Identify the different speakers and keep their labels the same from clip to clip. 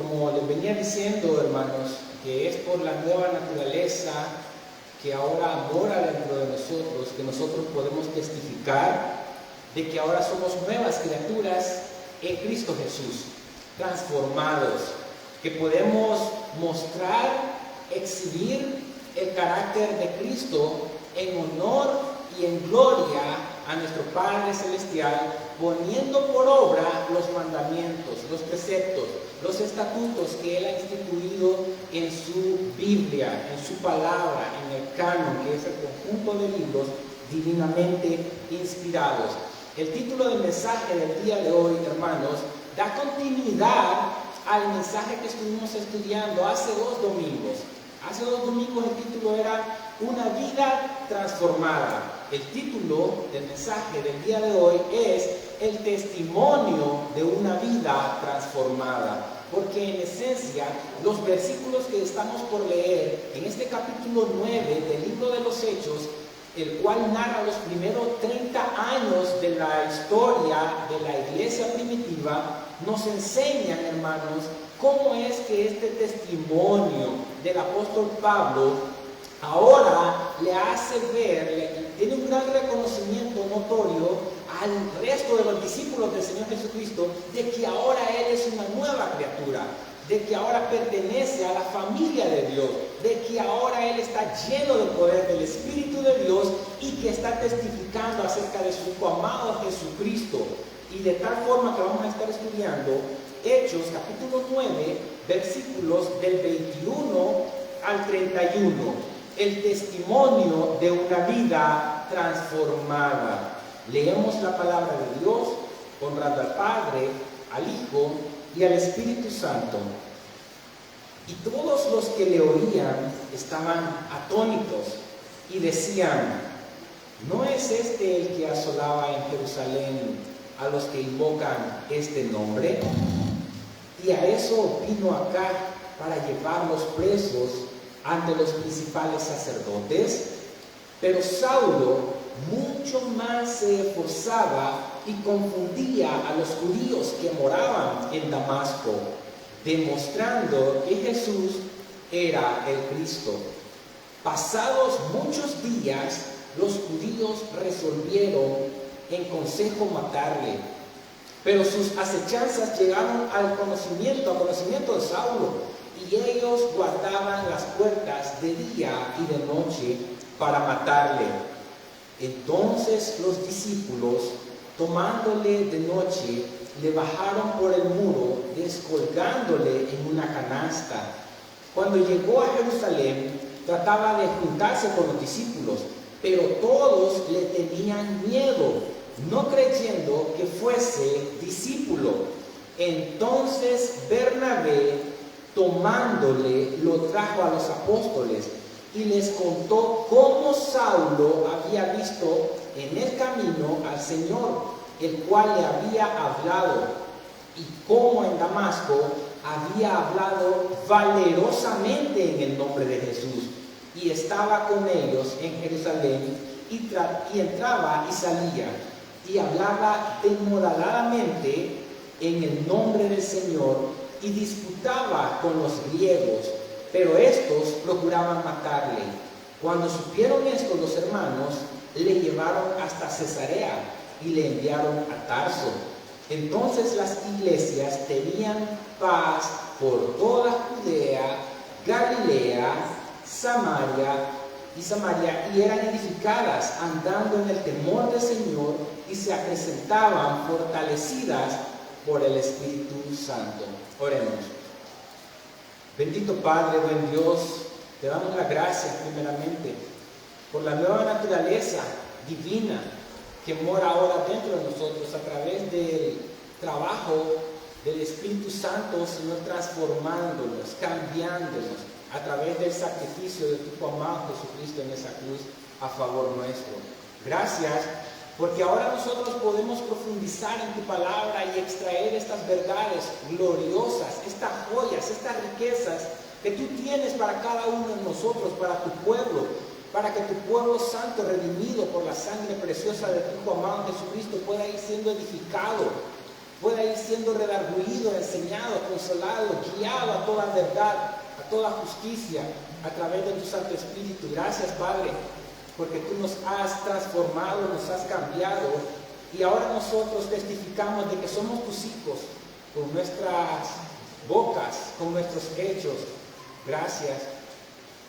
Speaker 1: Como les venía diciendo, hermanos, que es por la nueva naturaleza que ahora mora dentro de nosotros, que nosotros podemos testificar de que ahora somos nuevas criaturas en Cristo Jesús, transformados, que podemos mostrar, exhibir el carácter de Cristo en honor y en gloria a nuestro Padre Celestial, poniendo por obra los mandamientos, los preceptos, los estatutos que Él ha instituido en su Biblia, en su palabra, en el canon, que es el conjunto de libros divinamente inspirados. El título del mensaje del día de hoy, hermanos, da continuidad al mensaje que estuvimos estudiando hace 2 domingos. Hace 2 domingos el título era Una vida transformada. El título del mensaje del día de hoy es El testimonio de una vida transformada. Porque en esencia, los versículos que estamos por leer en este capítulo 9 del libro de los Hechos, el cual narra los primeros 30 años de la historia de la iglesia primitiva, nos enseñan, hermanos, cómo es que este testimonio del apóstol Pablo ahora le hace ver, tiene un gran reconocimiento notorio al resto de los discípulos del Señor Jesucristo, de que ahora Él es una nueva criatura, de que ahora pertenece a la familia de Dios, de que ahora Él está lleno del poder del Espíritu de Dios y que está testificando acerca de su amado Jesucristo. Y de tal forma que vamos a estar estudiando Hechos capítulo 9, versículos del 21 al 31. El testimonio de una vida transformada. Leemos la palabra de Dios, honrando al Padre, al Hijo y al Espíritu Santo. Y todos los que le oían estaban atónitos y decían: ¿no es este el que asolaba en Jerusalén a los que invocan este nombre? Y a eso vino acá, para llevarlos presos ante los principales sacerdotes. Pero Saulo mucho más se esforzaba y confundía a los judíos que moraban en Damasco, demostrando que Jesús era el Cristo. Pasados muchos días, los judíos resolvieron en consejo matarle, pero sus acechanzas llegaron al conocimiento de Saulo, y ellos guardaban las puertas de día y de noche para matarle. Entonces los discípulos, tomándole de noche, le bajaron por el muro, descolgándole en una canasta. Cuando llegó a Jerusalén, trataba de juntarse con los discípulos, pero todos le tenían miedo, no creyendo que fuese discípulo. Entonces Bernabé, tomándole, lo trajo a los apóstoles y les contó cómo Saulo había visto en el camino al Señor, el cual le había hablado, y cómo en Damasco había hablado valerosamente en el nombre de Jesús, y estaba con ellos en Jerusalén, y entraba y salía, y hablaba demoradamente en el nombre del Señor, y disputaba con los griegos, pero estos procuraban matarle. Cuando supieron esto los hermanos, le llevaron hasta Cesarea y le enviaron a Tarso. Entonces las iglesias tenían paz por toda Judea, Galilea, Samaria y eran edificadas, andando en el temor del Señor, y se acrecentaban fortalecidas por el Espíritu Santo. Oremos. Bendito Padre, buen Dios, te damos las gracias primeramente por la nueva naturaleza divina que mora ahora dentro de nosotros a través del trabajo del Espíritu Santo, Señor, transformándonos, cambiándonos a través del sacrificio de tu amado Jesucristo en esa cruz a favor nuestro. Gracias, porque ahora nosotros podemos profundizar en tu palabra y extraer estas verdades gloriosas, estas joyas, estas riquezas que tú tienes para cada uno de nosotros, para tu pueblo, para que tu pueblo santo, redimido por la sangre preciosa de tu Hijo amado Jesucristo, pueda ir siendo edificado pueda ir siendo redarguido, enseñado, consolado, guiado a toda verdad, a toda justicia, a través de tu Santo Espíritu. Gracias, Padre, porque tú nos has transformado, nos has cambiado, y ahora nosotros testificamos de que somos tus hijos, con nuestras bocas, con nuestros hechos. Gracias,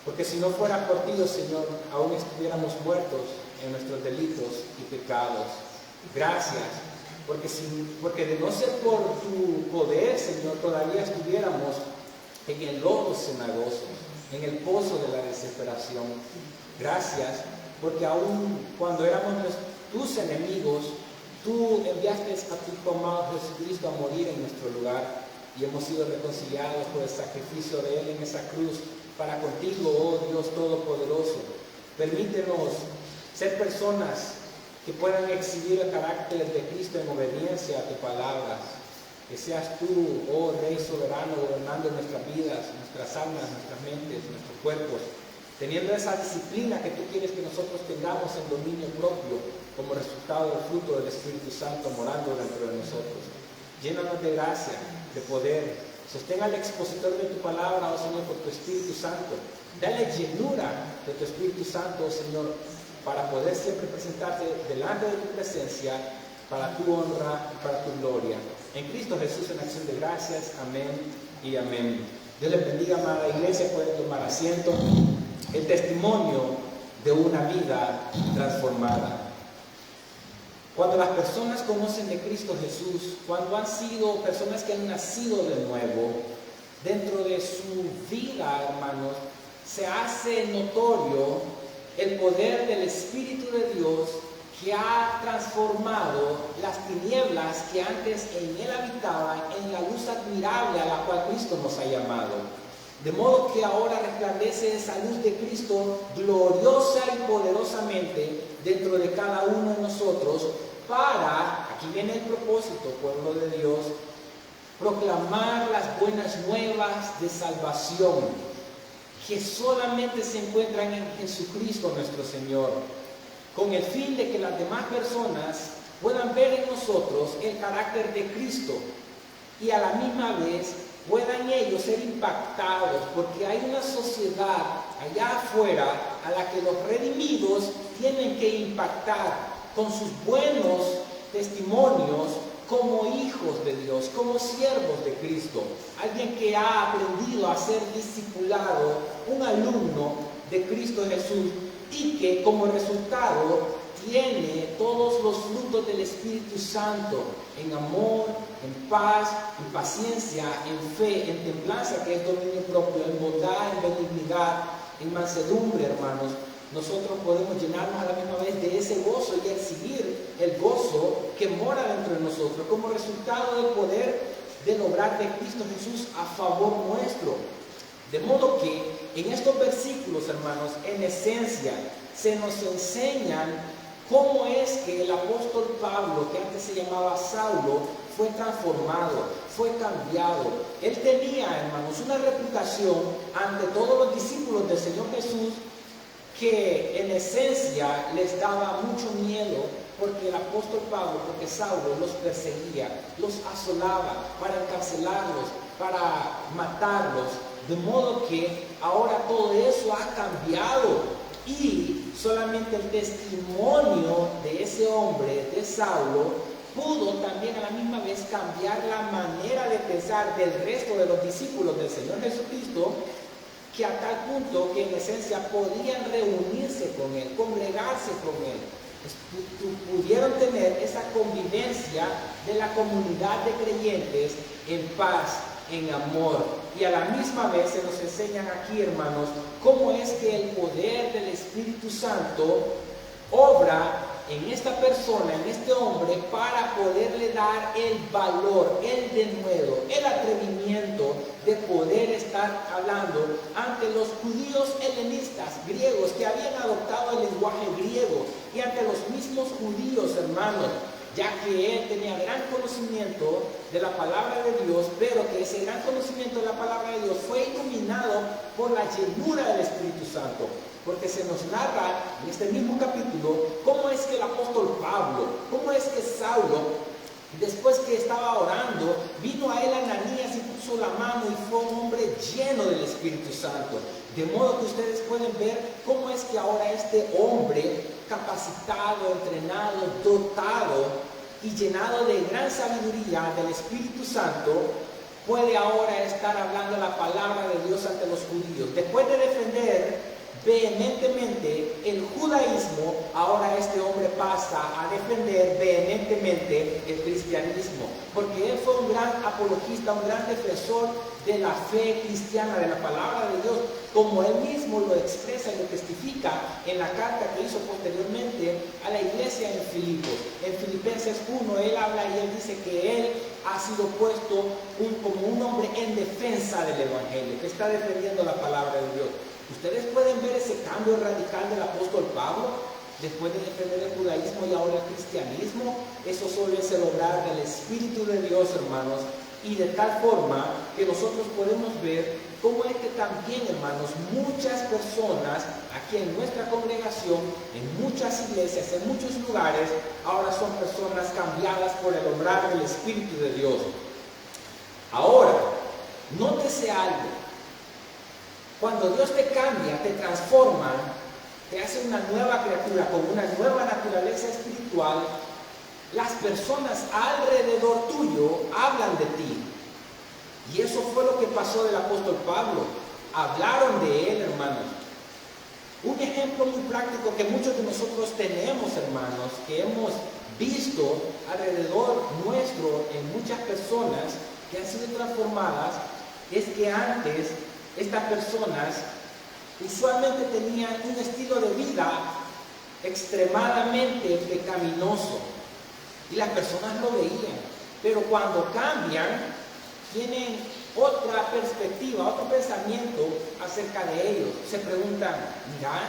Speaker 1: porque si no fuera por ti, oh Señor, aún estuviéramos muertos en nuestros delitos y pecados. Gracias, porque de no ser por tu poder, Señor, todavía estuviéramos en el lodo cenagoso, en el pozo de la desesperación. Gracias, porque aún cuando éramos tus enemigos, tú enviaste a tu Hijo amado Jesucristo a morir en nuestro lugar, y hemos sido reconciliados por el sacrificio de Él en esa cruz para contigo, oh Dios Todopoderoso. Permítenos ser personas que puedan exhibir el carácter de Cristo en obediencia a tu palabra. Que seas tú, oh Rey soberano, gobernando nuestras vidas, nuestras almas, nuestras mentes, nuestros cuerpos, teniendo esa disciplina que tú quieres que nosotros tengamos en dominio propio, como resultado del fruto del Espíritu Santo morando dentro de nosotros. Llénanos de gracia, de poder. Sostén al expositor de tu palabra, oh Señor, por tu Espíritu Santo. Dale llenura de tu Espíritu Santo, oh Señor, para poder siempre presentarte delante de tu presencia, para tu honra y para tu gloria. En Cristo Jesús, en acción de gracias. Amén y amén. Dios les bendiga, amada iglesia. Pueden tomar asiento. El testimonio de una vida transformada. Cuando las personas conocen de Cristo Jesús, cuando han sido personas que han nacido de nuevo, dentro de su vida, hermanos, se hace notorio el poder del Espíritu de Dios que ha transformado las tinieblas que antes en Él habitaban en la luz admirable a la cual Cristo nos ha llamado. De modo que ahora resplandece esa luz de Cristo gloriosa y poderosamente dentro de cada uno de nosotros para, aquí viene el propósito, pueblo de Dios, proclamar las buenas nuevas de salvación que solamente se encuentran en Jesucristo nuestro Señor, con el fin de que las demás personas puedan ver en nosotros el carácter de Cristo y a la misma vez puedan ellos ser impactados, porque hay una sociedad allá afuera a la que los redimidos tienen que impactar con sus buenos testimonios como hijos de Dios, como siervos de Cristo. Alguien que ha aprendido a ser discipulado, un alumno de Cristo Jesús, y que como resultado tiene todos los frutos del Espíritu Santo, en amor, en paz, en paciencia, en fe, en templanza, que es dominio propio, en bondad, en benignidad, en mansedumbre, hermanos. Nosotros podemos llenarnos a la misma vez de ese gozo y exhibir el gozo que mora dentro de nosotros, como resultado del poder del obrar de Cristo Jesús a favor nuestro. De modo que en estos versículos, hermanos, en esencia, se nos enseñan cómo es que el apóstol Pablo, que antes se llamaba Saulo, fue transformado, fue cambiado. Él tenía, hermanos, una reputación ante todos los discípulos del Señor Jesús que en esencia les daba mucho miedo, porque el apóstol Pablo, porque Saulo los perseguía, los asolaba para encarcelarlos, para matarlos. De modo que ahora todo eso ha cambiado. Y solamente el testimonio de ese hombre, de Saulo, pudo también a la misma vez cambiar la manera de pensar del resto de los discípulos del Señor Jesucristo, que a tal punto que en esencia podían reunirse con Él, congregarse con Él. Pudieron tener esa convivencia de la comunidad de creyentes en paz, en amor. Y a la misma vez se nos enseñan aquí, hermanos, cómo es que el poder del Espíritu Santo obra en esta persona, en este hombre, para poderle dar el valor, el denuedo, el atrevimiento de poder estar hablando ante los judíos helenistas, griegos, que habían adoptado el lenguaje griego, y ante los mismos judíos, hermanos, ya que él tenía gran conocimiento de la palabra de Dios, pero que ese gran conocimiento de la palabra de Dios fue iluminado por la llenura del Espíritu Santo. Porque se nos narra en este mismo capítulo cómo es que el apóstol Pablo, cómo es que Saulo Después que estaba orando, vino a él Ananías y puso la mano y fue un hombre lleno del Espíritu Santo. De modo que ustedes pueden ver cómo es que ahora este hombre capacitado, entrenado, dotado y llenado de gran sabiduría del Espíritu Santo, puede ahora estar hablando la palabra de Dios ante los judíos. Después de defender vehementemente el judaísmo, ahora este hombre pasa a defender vehementemente el cristianismo, porque él fue un gran apologista, un gran defensor de la fe cristiana, de la palabra de Dios, como él mismo lo expresa y lo testifica en la carta que hizo posteriormente a la iglesia en Filipos. En Filipenses 1 él habla y él dice que él ha sido puesto como un hombre en defensa del evangelio, que está defendiendo la palabra de Dios. Ustedes pueden ver ese cambio radical del apóstol Pablo, después de defender el judaísmo y ahora el cristianismo. Eso solo es el obrar del Espíritu de Dios, hermanos, y de tal forma que nosotros podemos ver cómo es que también, hermanos, muchas personas aquí en nuestra congregación, en muchas iglesias, en muchos lugares, ahora son personas cambiadas por el obrar del Espíritu de Dios. Ahora, nótese algo. Cuando Dios te cambia, te transforma, te hace una nueva criatura con una nueva naturaleza espiritual, las personas alrededor tuyo hablan de ti. Y eso fue lo que pasó del apóstol Pablo. Hablaron de él, hermanos. Un ejemplo muy práctico que muchos de nosotros tenemos, hermanos, que hemos visto alrededor nuestro en muchas personas que han sido transformadas, es que antes estas personas usualmente tenían un estilo de vida extremadamente pecaminoso y las personas lo veían, pero cuando cambian tienen otra perspectiva, otro pensamiento acerca de ellos. Se preguntan, mira,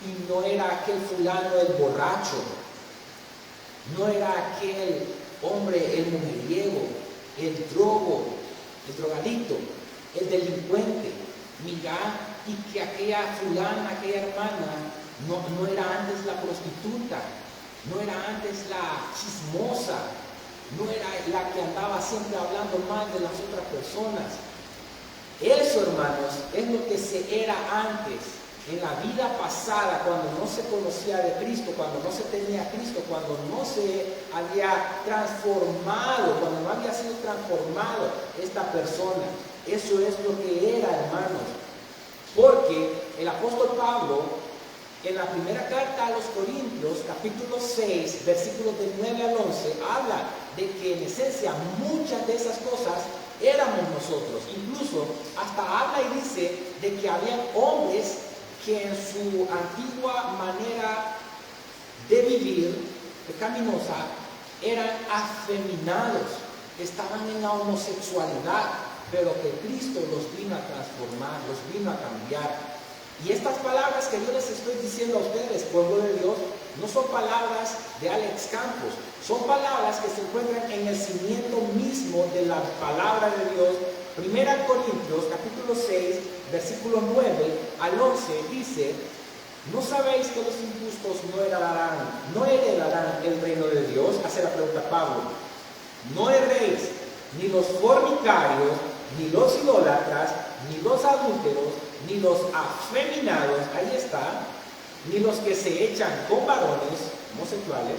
Speaker 1: y no era aquel fulano el borracho, no era aquel hombre el mujeriego, el drogadicto, el delincuente, mira, y que aquella fulana, aquella hermana, no era antes la prostituta, no era antes la chismosa, no era la que andaba siempre hablando mal de las otras personas. Eso, hermanos, es lo que se era antes, en la vida pasada, cuando no se conocía de Cristo, cuando no se tenía a Cristo, cuando no se había transformado, cuando no había sido transformado esta persona. Eso es lo que era, hermanos. Porque el apóstol Pablo, en la primera carta a los Corintios, capítulo 6, versículos del 9 al 11, habla de que en esencia muchas de esas cosas éramos nosotros. Incluso hasta habla y dice de que habían hombres que en su antigua manera de vivir pecaminosa eran afeminados, estaban en la homosexualidad, pero que Cristo los vino a transformar, los vino a cambiar. Y estas palabras que yo les estoy diciendo a ustedes, pueblo de Dios, no son palabras de Alex Campos, son palabras que se encuentran en el cimiento mismo de la palabra de Dios. 1 Corintios capítulo 6, versículo 9 al 11 dice: ¿no sabéis que los injustos no heredarán el reino de Dios? Hace la pregunta Pablo. No erréis, ni los fornicarios, ni los idólatras, ni los adúlteros, ni los afeminados, ahí está, ni los que se echan con varones homosexuales,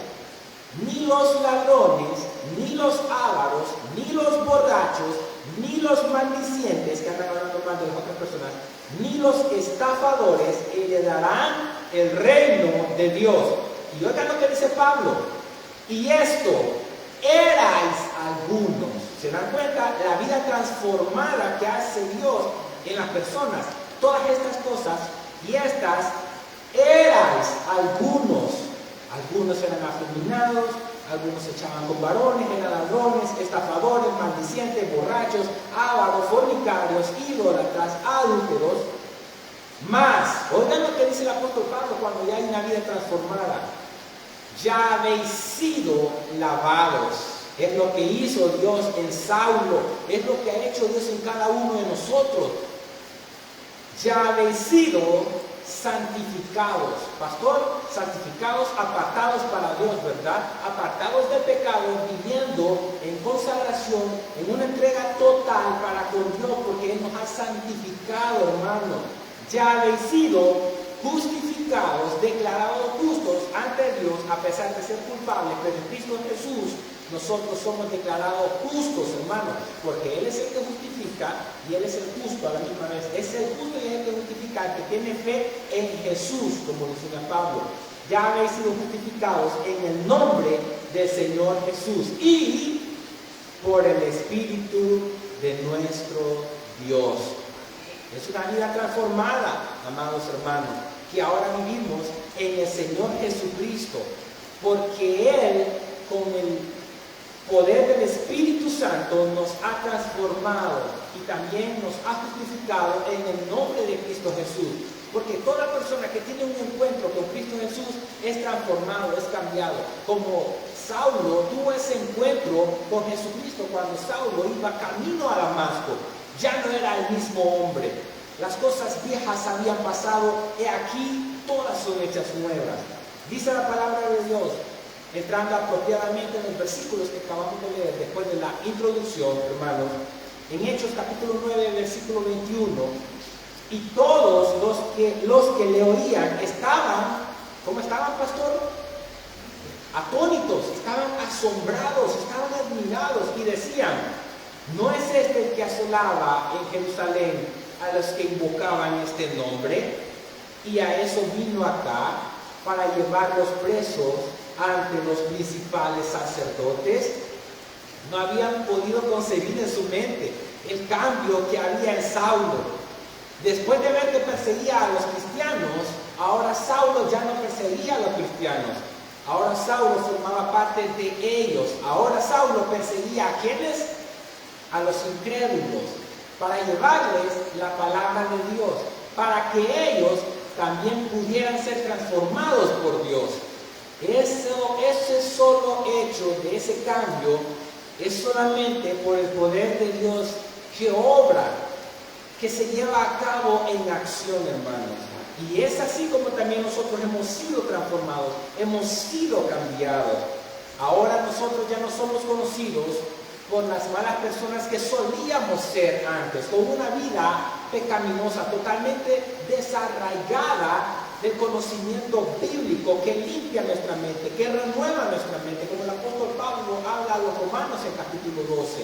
Speaker 1: ni los ladrones, ni los ávaros, ni los borrachos, ni los maldicientes que andan hablando mal de las otras personas, ni los estafadores heredarán el reino de Dios. Y oigan lo que dice Pablo: y esto erais algunos. ¿Se dan cuenta? La vida transformada que hace Dios en las personas. Todas estas cosas, y estas erais algunos. Algunos eran afeminados, algunos se echaban con varones, eran ladrones, estafadores, maldicientes, borrachos, ávaros, fornicarios, idólatras, adúlteros. Más, oigan lo que dice el apóstol Pablo cuando ya hay una vida transformada: ya habéis sido lavados. Es lo que hizo Dios en Saulo, es lo que ha hecho Dios en cada uno de nosotros. Ya habéis sido santificados. Pastor, santificados, apartados para Dios, ¿verdad? Apartados del pecado, viviendo en consagración, en una entrega total para con Dios, porque Él nos ha santificado, hermano. Ya habéis sido justificados, declarados justos ante Dios, a pesar de ser culpables, pero en Cristo Jesús nosotros somos declarados justos, hermano, porque Él es el que justifica y Él es el justo a la misma vez. Es el justo y es el que justifica, el que tiene fe en Jesús, como dice Pablo. Ya habéis sido justificados en el nombre del Señor Jesús y por el Espíritu de nuestro Dios. Es una vida transformada, amados hermanos, que ahora vivimos en el Señor Jesucristo, porque Él, con el poder del Espíritu Santo, nos ha transformado y también nos ha justificado en el nombre de Cristo Jesús. Porque toda persona que tiene un encuentro con Cristo Jesús es transformado, es cambiado. Como Saulo tuvo ese encuentro con Jesucristo cuando Saulo iba camino a Damasco. Ya no era el mismo hombre. Las cosas viejas habían pasado, he aquí, todas son hechas nuevas. Dice la palabra de Dios, entrando apropiadamente en los versículos que acabamos de leer después de la introducción, hermanos, en Hechos capítulo 9, versículo 21, y todos los que le oían estaban, ¿cómo estaban, pastor? Atónitos, estaban asombrados, estaban admirados y decían, ¿no es este el que asolaba en Jerusalén a los que invocaban este nombre? Y a eso vino acá para llevarlos presos ante los principales sacerdotes. No habían podido concebir en su mente el cambio que había en Saulo. Después de ver que perseguía a los cristianos, ahora Saulo ya no perseguía a los cristianos. Ahora Saulo formaba parte de ellos. Ahora Saulo perseguía a quienes, a los incrédulos, para llevarles la palabra de Dios, para que ellos también pudieran ser transformados por Dios. Ese solo hecho de ese cambio es solamente por el poder de Dios que obra, que se lleva a cabo en acción, hermanos. Y es así como también nosotros hemos sido transformados, hemos sido cambiados. Ahora nosotros ya no somos conocidos por las malas personas que solíamos ser antes, con una vida pecaminosa, totalmente desarraigada del conocimiento bíblico que limpia nuestra mente, que renueva nuestra mente, como el apóstol Pablo habla a los romanos en capítulo 12.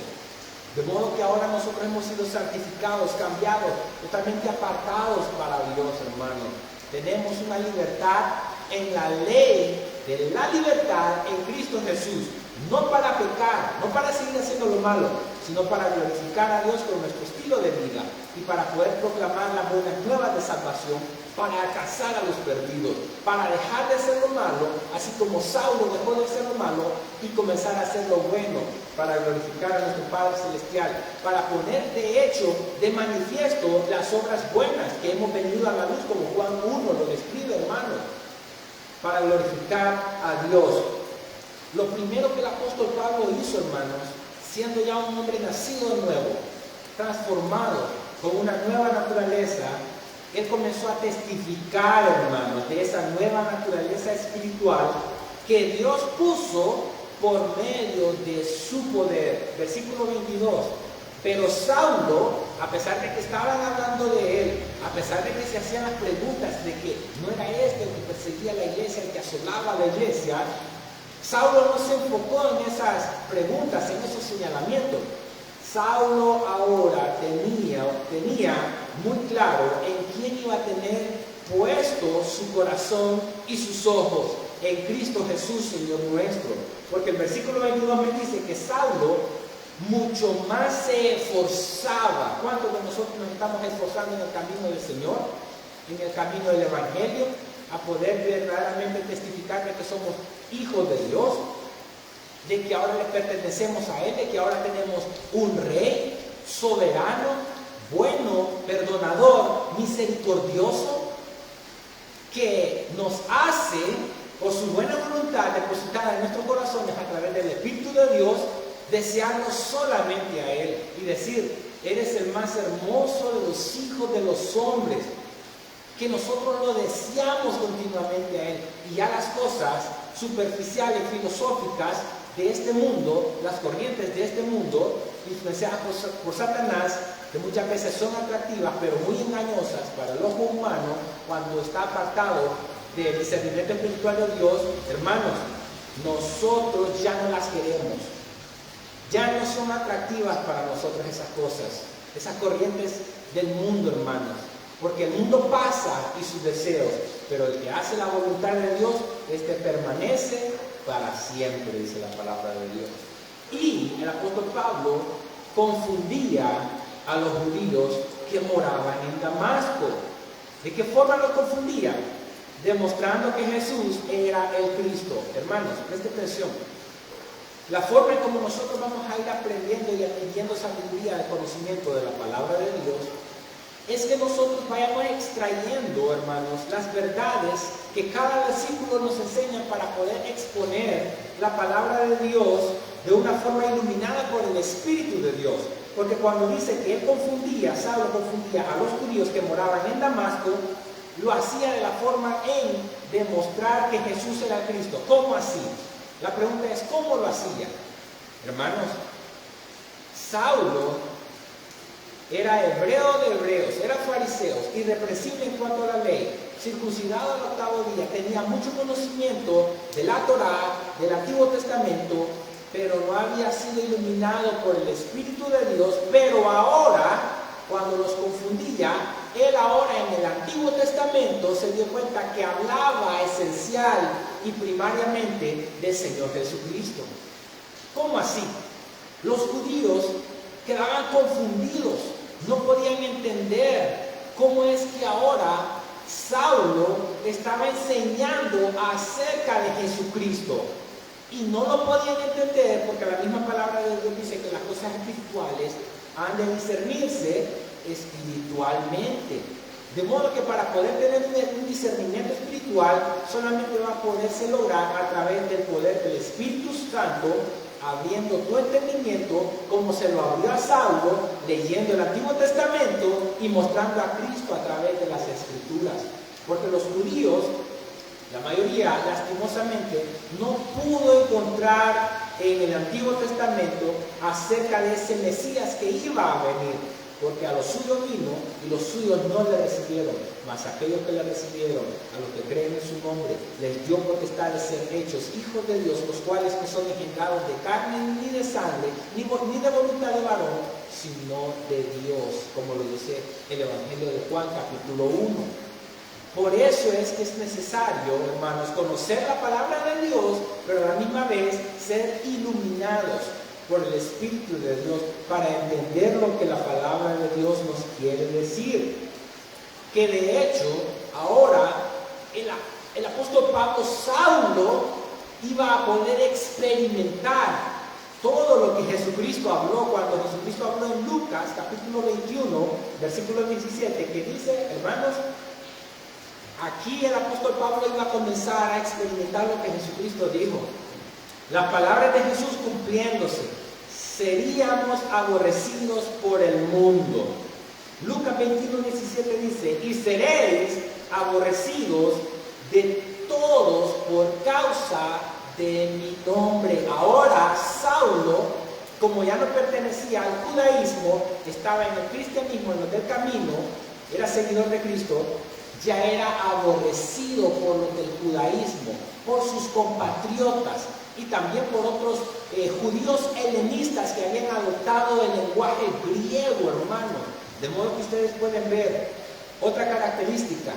Speaker 1: De modo que ahora nosotros hemos sido santificados, cambiados, totalmente apartados para Dios, hermano. Tenemos una libertad en la ley de la libertad en Cristo Jesús. No para pecar, no para seguir haciendo lo malo, sino para glorificar a Dios con nuestro estilo de vida y para poder proclamar las buenas nuevas de salvación, para alcanzar a los perdidos, para dejar de hacer lo malo, así como Saulo dejó de hacer lo malo y comenzar a hacer lo bueno, para glorificar a nuestro Padre Celestial, para poner de hecho, de manifiesto las obras buenas que hemos venido a la luz, como Juan 1 lo describe, hermano, para glorificar a Dios. Lo primero que el apóstol Pablo hizo, hermanos, siendo ya un hombre nacido de nuevo, transformado con una nueva naturaleza, él comenzó a testificar, hermanos, de esa nueva naturaleza espiritual que Dios puso por medio de su poder. Versículo 22. Pero Saulo, a pesar de que estaban hablando de él, a pesar de que se hacían las preguntas de que no era este el que perseguía a la iglesia, el que asolaba a la iglesia, Saulo no se enfocó en esas preguntas, en esos señalamientos. Saulo ahora tenía muy claro en quién iba a tener puesto su corazón y sus ojos, en Cristo Jesús, Señor nuestro. Porque el versículo 22 me dice que Saulo mucho más se esforzaba. ¿Cuántos de nosotros nos estamos esforzando en el camino del Señor? En el camino del Evangelio, a poder verdaderamente testificar de que somos hijos de Dios, de que ahora le pertenecemos a Él, de que ahora tenemos un Rey soberano, bueno, perdonador, misericordioso, que nos hace, por su buena voluntad depositada en nuestros corazones a través del Espíritu de Dios, desearnos solamente a Él y decir, eres el más hermoso de los hijos de los hombres. que nosotros lo deseamos continuamente a Él. Y ya las cosas superficiales, filosóficas de este mundo, las corrientes de este mundo, influenciadas por Satanás, que muchas veces son atractivas, pero muy engañosas para el ojo humano, cuando está apartado del discernimiento espiritual de Dios, hermanos, nosotros ya no las queremos. Ya no son atractivas para nosotros esas cosas, esas corrientes del mundo, hermanos. Porque el mundo pasa y sus deseos, pero el que hace la voluntad de Dios, este permanece para siempre, dice la palabra de Dios. Y el apóstol Pablo confundía a los judíos que moraban en Damasco. ¿De qué forma los confundía? Demostrando que Jesús era el Cristo. Hermanos, presten atención. La forma en como nosotros vamos a ir aprendiendo y adquiriendo sabiduría de conocimiento de la palabra de Dios es que nosotros vayamos extrayendo, hermanos, las verdades que cada versículo nos enseña para poder exponer la palabra de Dios de una forma iluminada por el Espíritu de Dios. Porque cuando dice que él confundía, Saulo confundía a los judíos que moraban en Damasco, lo hacía de la forma en demostrar que Jesús era Cristo. ¿Cómo así? La pregunta es, ¿cómo lo hacía? Hermanos, Saulo era hebreo de hebreos, era fariseo, irreprensible en cuanto a la ley, circuncidado al octavo día, tenía mucho conocimiento de la Torá, del Antiguo Testamento, pero no había sido iluminado por el Espíritu de Dios. Pero ahora, cuando los confundía, él ahora en el Antiguo Testamento se dio cuenta que hablaba esencial y primariamente del Señor Jesucristo. ¿Cómo así? Los judíos quedaban confundidos, no podían entender cómo es que ahora Saulo estaba enseñando acerca de Jesucristo. Y no lo podían entender porque la misma palabra de Dios dice que las cosas espirituales han de discernirse espiritualmente. De modo que para poder tener un discernimiento espiritual solamente va a poderse lograr a través del poder del Espíritu Santo, abriendo tu entendimiento como se lo abrió a Saulo, leyendo el Antiguo Testamento y mostrando a Cristo a través de las Escrituras. Porque los judíos, la mayoría, lastimosamente, no pudo encontrar en el Antiguo Testamento acerca de ese Mesías que iba a venir, porque a los suyos vino y los suyos no le recibieron, mas aquellos que le recibieron, a los que creen en su nombre, les dio potestad de ser hechos hijos de Dios, los cuales no son engendrados de carne ni de sangre, ni de voluntad de varón, sino de Dios, como lo dice el Evangelio de Juan, capítulo 1. Por eso es que es necesario, hermanos, conocer la palabra de Dios, pero a la misma vez ser iluminados por el Espíritu de Dios para entender lo que la palabra de Dios nos quiere decir. Que de hecho, ahora el apóstol Pablo, Saulo, iba a poder experimentar todo lo que Jesucristo habló cuando Jesucristo habló en Lucas, capítulo 21, versículo 17, que dice, hermanos, aquí el apóstol Pablo iba a comenzar a experimentar lo que Jesucristo dijo. Las palabras de Jesús cumpliéndose, seríamos aborrecidos por el mundo. Lucas 21, 17 dice, y seréis aborrecidos de todos por causa de mi nombre. Ahora Saulo, como ya no pertenecía al judaísmo, estaba en el cristianismo, en el del camino, era seguidor de Cristo, ya era aborrecido por los del judaísmo, por sus compatriotas y también por otros judíos helenistas que habían adoptado el lenguaje griego, hermano. De modo que ustedes pueden ver otra característica.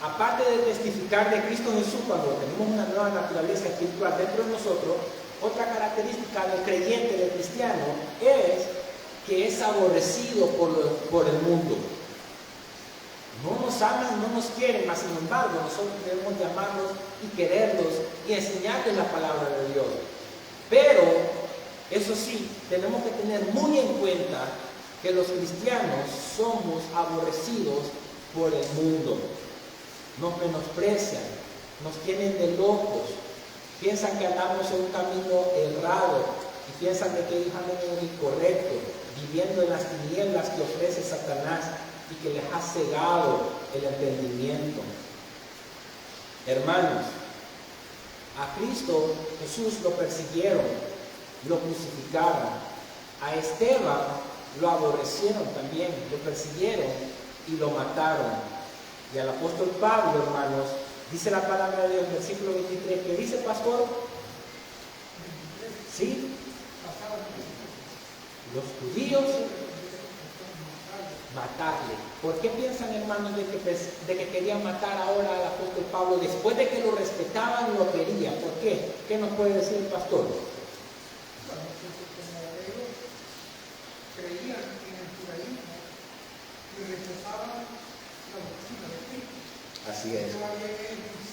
Speaker 1: Aparte de testificar de Cristo Jesús cuando tenemos una nueva naturaleza espiritual dentro de nosotros, otra característica del creyente, del cristiano, es que es aborrecido por el mundo. No nos aman, no nos quieren, mas sin embargo nosotros debemos de amarlos y quererlos y enseñarles la palabra de Dios. Pero, eso sí, tenemos que tener muy en cuenta que los cristianos somos aborrecidos por el mundo. Nos menosprecian, nos tienen de locos, piensan que andamos en un camino errado y piensan que ellos andan en el incorrecto, viviendo en las tinieblas que ofrece Satanás. y que les ha cegado el entendimiento. Hermanos, a Cristo Jesús lo persiguieron, lo crucificaron. A Esteban lo aborrecieron también, lo persiguieron y lo mataron. Y al apóstol Pablo, hermanos, dice la palabra de Dios en el versículo 23, ¿qué dice, pastor? ¿Sí? Los judíos matarle. ¿Por qué piensan, hermanos, de que querían matar ahora al apóstol Pablo? Después de que lo respetaban, lo querían. ¿Por qué? ¿Qué nos puede decir el pastor?
Speaker 2: Creían en el judaísmo y rechazaban la doctrina de Cristo.
Speaker 1: Así es.
Speaker 2: No había un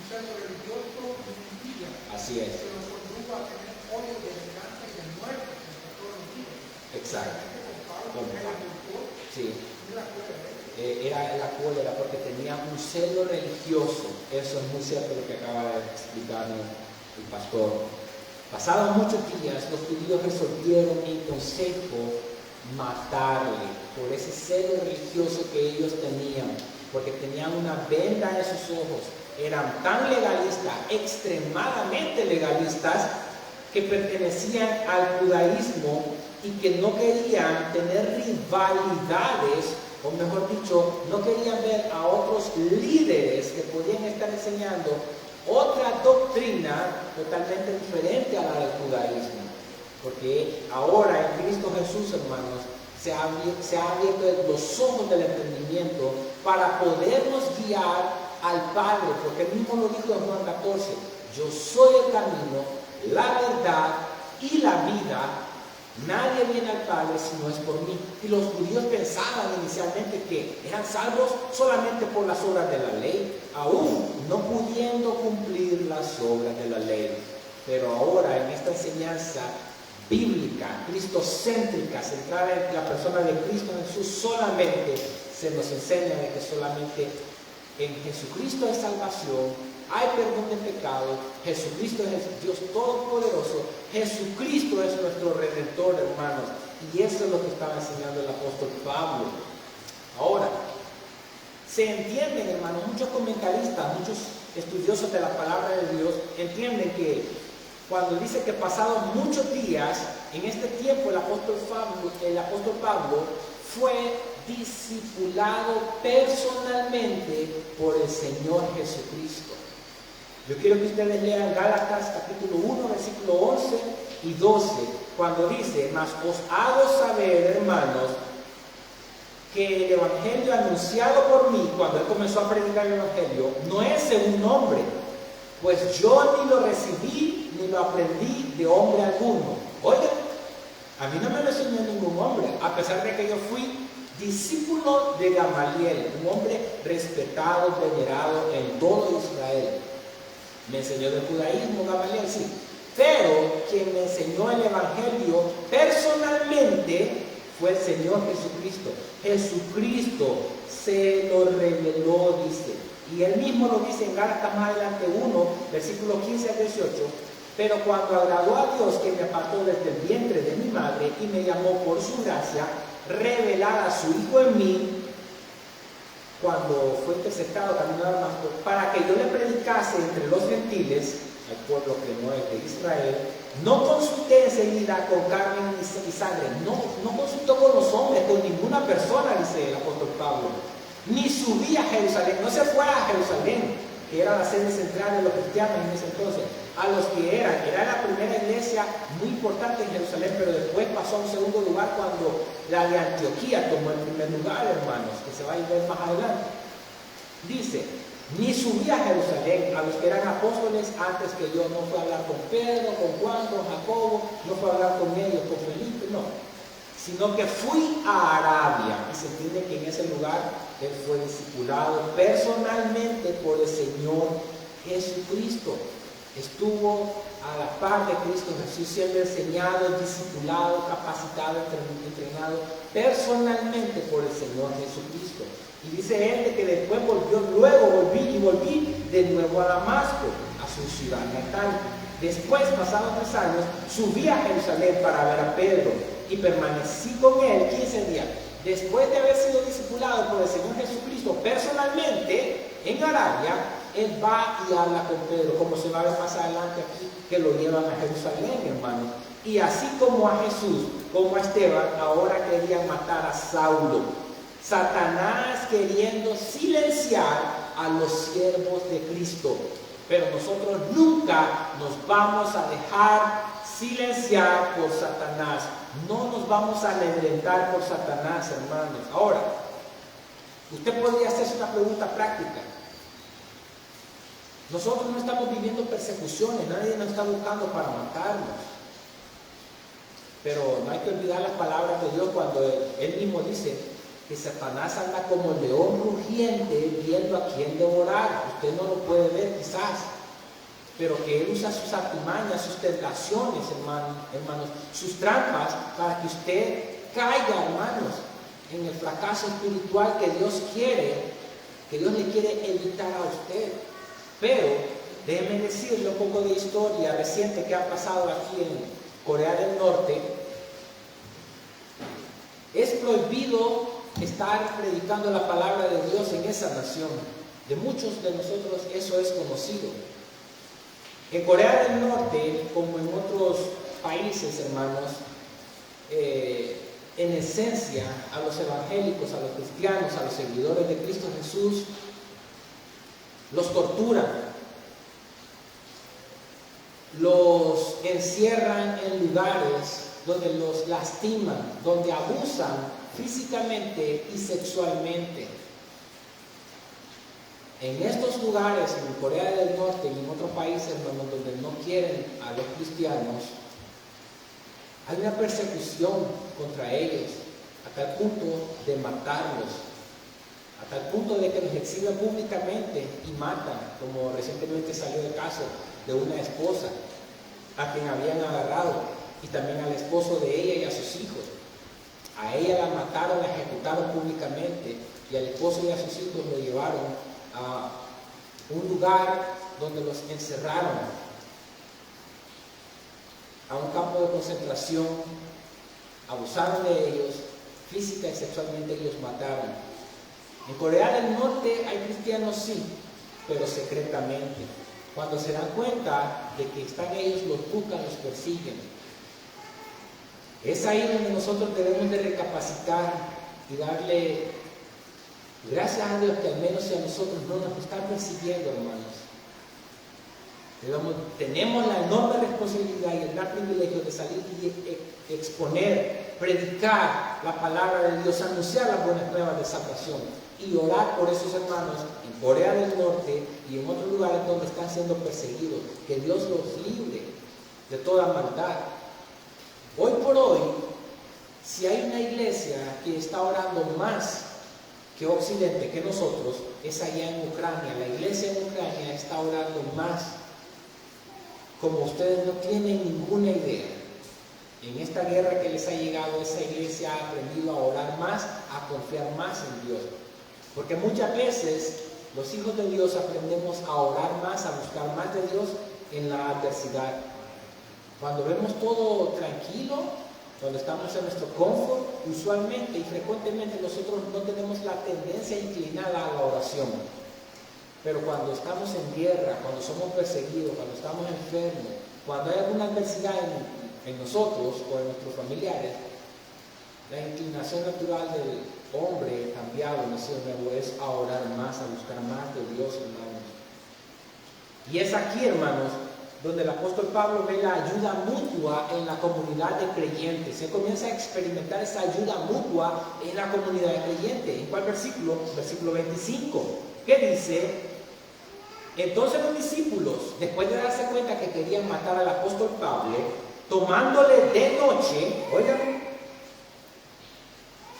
Speaker 2: celo religioso y mentira.
Speaker 1: Así es.
Speaker 2: Que los condujo a tener odio de venganza y de muerte contra todos los días.
Speaker 1: Exacto.
Speaker 2: Con Pablo,
Speaker 1: sí.
Speaker 2: Era
Speaker 1: la cólera porque tenía un celo religioso. Eso es muy cierto lo que acaba de explicarnos el pastor. Pasados muchos días, los judíos resolvieron en consejo matarle por ese celo religioso que ellos tenían, porque tenían una venda en sus ojos. Eran tan legalistas, extremadamente legalistas, que pertenecían al judaísmo y que no querían tener rivalidades, o mejor dicho, no querían ver a otros líderes que podían estar enseñando otra doctrina totalmente diferente a la del judaísmo. Porque ahora en Cristo Jesús, hermanos, se ha abierto los ojos del entendimiento para podernos guiar al Padre, porque él mismo lo dijo en Juan 14, yo soy el camino, la verdad y la vida. Nadie viene al Padre si no es por mí. Y los judíos pensaban inicialmente que eran salvos solamente por las obras de la ley, aún no pudiendo cumplir las obras de la ley. Pero ahora en esta enseñanza bíblica, cristocéntrica, centrada en la persona de Cristo Jesús, solamente se nos enseña de que solamente en Jesucristo hay salvación, hay perdón de pecado, Jesucristo es Dios Todopoderoso, Jesucristo es nuestro Redentor, hermanos. Y eso es lo que estaba enseñando el apóstol Pablo. Ahora, se entienden, hermanos, muchos comentaristas, muchos estudiosos de la palabra de Dios, entienden que cuando dice que pasados muchos días, en este tiempo el apóstol Pablo fue discipulado personalmente por el Señor Jesucristo. Yo quiero que ustedes lean Gálatas capítulo 1, versículo 11 y 12, cuando dice, mas os hago saber, hermanos, que el evangelio anunciado por mí, cuando él comenzó a predicar el evangelio, no es según hombre, pues yo ni lo recibí ni lo aprendí de hombre alguno. Oigan, a mí no me lo enseñó ningún hombre, a pesar de que yo fui discípulo de Gamaliel, un hombre respetado, venerado en todo Israel. Me enseñó del judaísmo Gamaliel, sí, pero quien me enseñó el evangelio personalmente fue el Señor Jesucristo. Jesucristo se lo reveló, dice, y él mismo lo dice en Gálatas más adelante 1, versículo 15 al 18. Pero cuando agradó a Dios, que me apartó desde el vientre de mi madre y me llamó por su gracia, revelar a su Hijo en mí, cuando fue interceptado camino a Damasco, para que yo le predicase entre los gentiles, al pueblo que no es de Israel, no consulté enseguida con carne y sangre, no consultó con los hombres, con ninguna persona, dice el apóstol Pablo, ni subí a Jerusalén, no se fue a Jerusalén, que era la sede central de los cristianos en ese entonces, a los que era la primera iglesia muy importante en Jerusalén, pero después pasó a un segundo lugar cuando la de Antioquía tomó el primer lugar, hermanos, que se va a ver más adelante. Dice, ni subí a Jerusalén, a los que eran apóstoles antes que yo, no fue a hablar con Pedro, con Juan, con Jacobo, no fue a hablar con ellos, con Felipe, no, sino que fui a Arabia, y se entiende que en ese lugar él fue discipulado personalmente por el Señor Jesucristo. Estuvo a la par de Cristo Jesús, siendo enseñado, discipulado, capacitado, entrenado personalmente por el Señor Jesucristo. Y dice él de que después volví de nuevo a Damasco, a su ciudad natal. Después, pasados 3 años, subí a Jerusalén para ver a Pedro y permanecí con él 15 días. después de haber sido discipulado por el Señor Jesucristo personalmente en Arabia, él va y habla con Pedro, como se va a ver más adelante aquí, que lo llevan a Jerusalén, hermanos. Y así como a Jesús, como a Esteban, ahora querían matar a Saulo. Satanás queriendo silenciar a los siervos de Cristo. Pero nosotros nunca nos vamos a dejar silenciar por Satanás. No nos vamos a amedrentar por Satanás, hermanos. Ahora, usted podría hacerse una pregunta práctica. Nosotros no estamos viviendo persecuciones, nadie nos está buscando para matarnos. Pero no hay que olvidar las palabras de Dios cuando Él mismo dice que Satanás anda como león rugiente viendo a quién devorar. Usted no lo puede ver quizás, pero que Él usa sus artimañas, sus tentaciones, hermanos, sus trampas para que usted caiga, hermanos, en el fracaso espiritual que Dios le quiere evitar a usted. Pero déjeme decirle un poco de historia reciente que ha pasado aquí en Corea del Norte. Es prohibido estar predicando la palabra de Dios en esa nación. De muchos de nosotros eso es conocido. En Corea del Norte, como en otros países, hermanos, en esencia, a los evangélicos, a los cristianos, a los seguidores de Cristo Jesús, los torturan, los encierran en lugares donde los lastiman, donde abusan físicamente y sexualmente. En estos lugares, en Corea del Norte y en otros países, hermanos, donde no quieren a los cristianos, hay una persecución contra ellos, a tal punto de matarlos, a tal punto de que los exhiben públicamente y matan, como recientemente salió el caso de una esposa a quien habían agarrado, y también al esposo de ella y a sus hijos. A ella la mataron, la ejecutaron públicamente, y al esposo y a sus hijos lo llevaron a un lugar donde los encerraron, a un campo de concentración, abusaron de ellos, física y sexualmente, y los mataron. En Corea del Norte hay cristianos, sí, pero secretamente. Cuando se dan cuenta de que están ellos, los buscan, los persiguen. Es ahí donde nosotros debemos de recapacitar y darle gracias a Dios que al menos si a nosotros no nos están persiguiendo, hermanos. Tenemos la enorme responsabilidad y el gran privilegio de salir y exponer, predicar la palabra de Dios, anunciar las buenas nuevas de salvación y orar por esos hermanos en Corea del Norte y en otros lugares donde están siendo perseguidos. Que Dios los libre de toda maldad. Hoy por hoy, si hay una iglesia que está orando más que Occidente, que nosotros, es allá en Ucrania. La iglesia en Ucrania está orando más, como ustedes no tienen ninguna idea. En esta guerra que les ha llegado, esa iglesia ha aprendido a orar más, a confiar más en Dios. Porque muchas veces los hijos de Dios aprendemos a orar más, a buscar más de Dios en la adversidad. Cuando vemos todo tranquilo, cuando estamos en nuestro confort, usualmente y frecuentemente nosotros no tenemos la tendencia inclinada a la oración. Pero cuando estamos en guerra, cuando somos perseguidos, cuando estamos enfermos, cuando hay alguna adversidad en nosotros o en nuestros familiares, la inclinación natural del hombre cambiado, nacido nuevo, es a orar más, a buscar más de Dios, hermanos. Y es aquí, hermanos, donde el apóstol Pablo ve la ayuda mutua en la comunidad de creyentes. Se comienza a experimentar esa ayuda mutua en la comunidad de creyentes. ¿En cuál versículo? Versículo 25. ¿Qué dice? Entonces los discípulos, después de darse cuenta que querían matar al apóstol Pablo, tomándole de noche, oigan,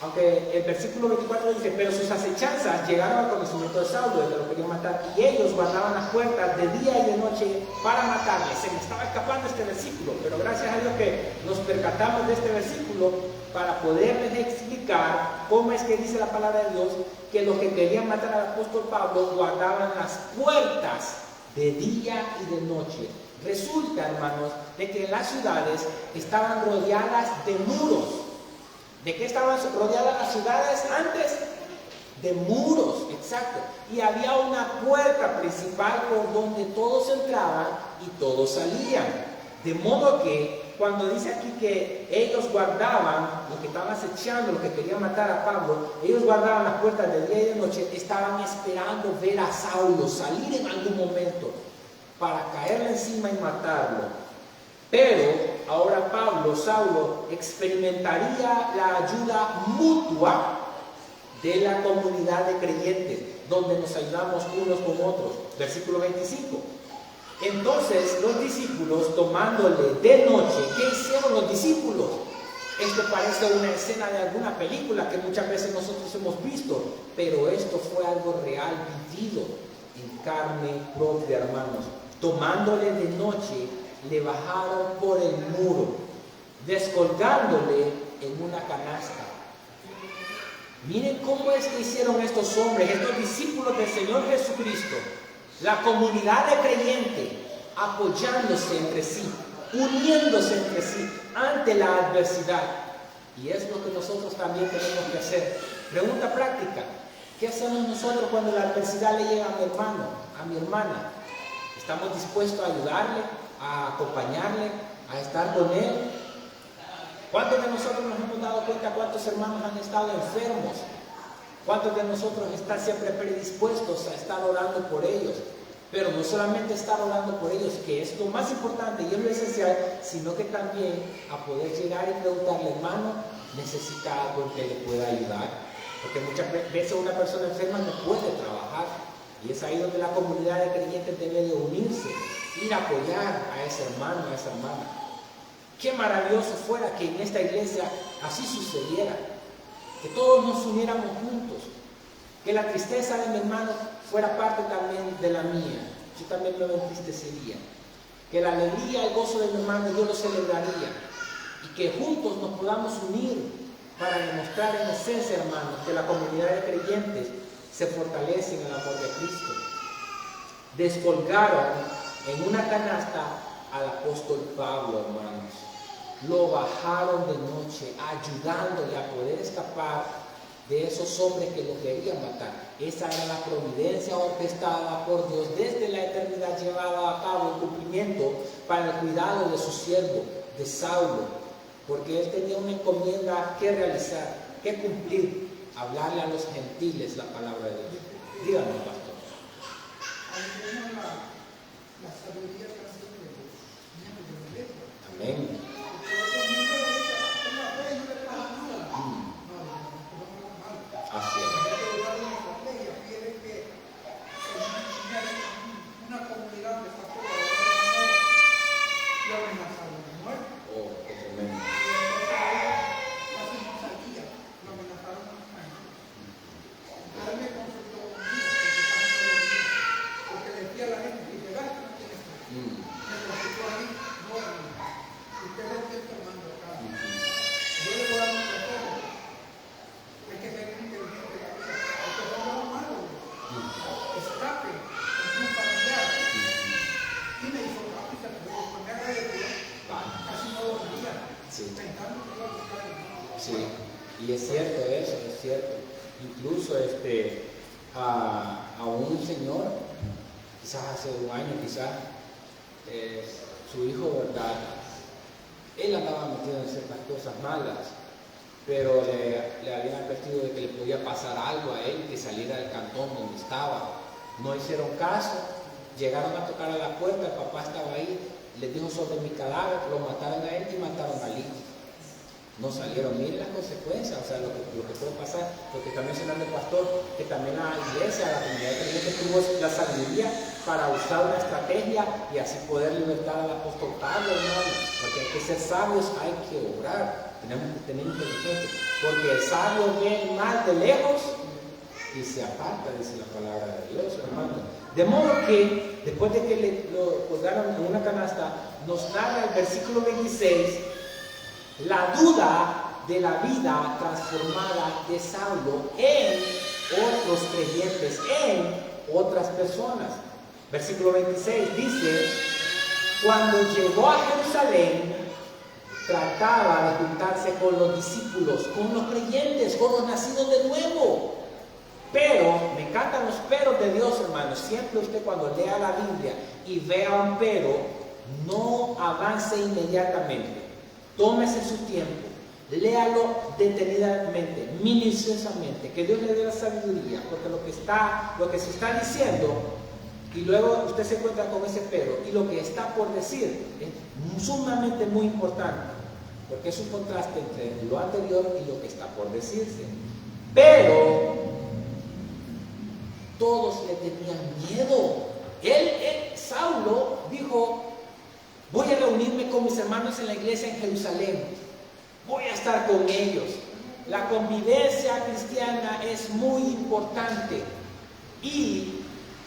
Speaker 1: aunque el versículo 24 dice, pero sus acechanzas llegaron al conocimiento de Saulo, de que lo querían matar, y ellos guardaban las puertas de día y de noche para matarle. Se me estaba escapando este versículo, pero gracias a Dios que nos percatamos de este versículo para poderles explicar cómo es que dice la palabra de Dios, que los que querían matar al apóstol Pablo guardaban las puertas de día y de noche. Resulta, hermanos, de que las ciudades estaban rodeadas de muros. ¿De qué estaban rodeadas las ciudades antes? De muros, exacto. Y había una puerta principal por donde todos entraban y todos salían. De modo que cuando dice aquí que ellos guardaban, lo que estaban acechando, lo que querían matar a Pablo, ellos guardaban las puertas de día y de noche, estaban esperando ver a Saulo salir en algún momento para caerle encima y matarlo. Pero ahora Saulo experimentaría la ayuda mutua de la comunidad de creyentes, donde nos ayudamos unos con otros. Versículo 25. Entonces los discípulos, tomándole de noche, ¿qué hicieron los discípulos? Esto parece una escena de alguna película que muchas veces nosotros hemos visto, pero esto fue algo real, vivido en carne propia, hermanos. Tomándole de noche, le bajaron por el muro, descolgándole en una canasta. Miren cómo es que hicieron estos hombres, estos discípulos del Señor Jesucristo, la comunidad de creyentes, apoyándose entre sí, uniéndose entre sí ante la adversidad. Y es lo que nosotros también tenemos que hacer. Pregunta práctica: ¿qué hacemos nosotros cuando la adversidad le llega a mi hermano, a mi hermana? ¿Estamos dispuestos a ayudarle, a acompañarle, a estar con él? ¿Cuántos de nosotros nos hemos dado cuenta cuántos hermanos han estado enfermos? ¿Cuántos de nosotros están siempre predispuestos a estar orando por ellos? Pero no solamente estar orando por ellos, que es lo más importante y es lo esencial, sino que también a poder llegar y preguntarle: hermano, ¿necesita algo en que le pueda ayudar? Porque muchas veces una persona enferma no puede trabajar, y es ahí donde la comunidad de creyentes debe de unirse, ir a apoyar a ese hermano, a esa hermana. Qué maravilloso fuera que en esta iglesia así sucediera, que todos nos uniéramos juntos, que la tristeza de mi hermano fuera parte también de la mía, yo también me entristecería, que la alegría, el gozo de mi hermano yo lo celebraría, y que juntos nos podamos unir para demostrar en esencia, hermanos, que la comunidad de creyentes se fortalece en el amor de Cristo. Descolgaron en una canasta al apóstol Pablo, hermanos. Lo bajaron de noche, ayudándole a poder escapar de esos hombres que lo querían matar. Esa era la providencia orquestada por Dios desde la eternidad, llevada a cabo en cumplimiento para el cuidado de su siervo, de Saulo, porque él tenía una encomienda que realizar, que cumplir: hablarle a los gentiles la palabra de Dios. Díganos, pastor.
Speaker 2: La sabiduría que hace de los miembros de la iglesia.
Speaker 1: Amén. Así es.
Speaker 2: Una comunidad de pastores lo amenazaron de muerte.
Speaker 1: Oh, qué tremendo.
Speaker 2: Hace un día lo amenazaron de muerte. Entonces me consultó conmigo, porque decía a la gente: si llegaste, no tienes que. Me consultó a mí: no, hermano, usted es el que está tomando acá. Yo le voy a dar un consejo: hay que ser inteligente en la vida, hay que ser lo malo, escape con un familiar. Y me hizo rápido, cuando me agradecido, casi no dormía, pensando que iba a buscar el mundo.
Speaker 1: Sí, y es cierto eso, es cierto. Incluso a un señor, quizás hace un año, su hijo, ¿verdad? Él andaba metido en ciertas cosas malas, pero le habían advertido de que le podía pasar algo a él, que saliera del cantón donde estaba. No hicieron caso, llegaron a tocar a la puerta, el papá estaba ahí, les dijo sobre mi cadáver, lo mataron a él y mataron al hijo. No salieron, miren las consecuencias, o sea, lo que puede pasar, lo que está mencionando el pastor, que también la iglesia, la comunidad de creyentes tuvo la sabiduría para usar una estrategia y así poder libertar al apóstol Pablo, hermano, porque hay que ser sabios, hay que obrar, tenemos que tener inteligencia, porque el sabio ve el mal de lejos y se aparta, dice la palabra de Dios, hermano. De modo que, después de que lo colgaron en una canasta, nos narra el versículo 26, la duda de la vida transformada de Saulo en otros creyentes, en otras personas. Versículo 26 dice: cuando llegó a Jerusalén, trataba de juntarse con los discípulos, con los creyentes, con los nacidos de nuevo. Pero, me encantan los peros de Dios, hermanos. Siempre usted cuando lea la Biblia y vea un pero, no avance inmediatamente. Tómese su tiempo. Léalo detenidamente, minuciosamente, que Dios le dé la sabiduría, porque lo que se está diciendo, y luego usted se encuentra con ese pero, y lo que está por decir es sumamente muy importante, porque es un contraste entre lo anterior y lo que está por decirse. Pero todos le tenían miedo. Saulo dijo: voy a reunirme con mis hermanos en la iglesia en Jerusalén. Voy a estar con ellos. La convivencia cristiana es muy importante. Y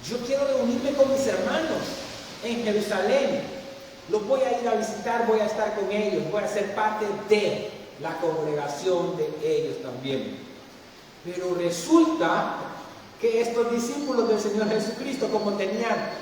Speaker 1: yo quiero reunirme con mis hermanos en Jerusalén. Los voy a ir a visitar, voy a estar con ellos. Voy a ser parte de la congregación de ellos también. Pero resulta que estos discípulos del Señor Jesucristo, como tenían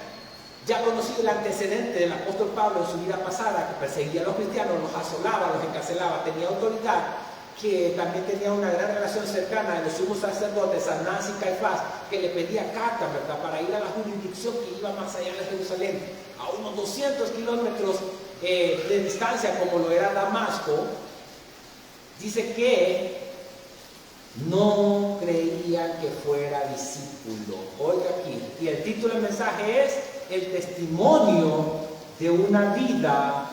Speaker 1: ya conocido el antecedente del apóstol Pablo en su vida pasada, que perseguía a los cristianos, los asolaba, los encarcelaba, tenía autoridad, que también tenía una gran relación cercana de los sumos sacerdotes, Anás y Caifás, que le pedía carta, ¿verdad?, para ir a la jurisdicción que iba más allá de Jerusalén, a unos 200 kilómetros de distancia, como lo era Damasco. Dice que no creían que fuera discípulo. Oiga aquí, y el título del mensaje es: el testimonio de una vida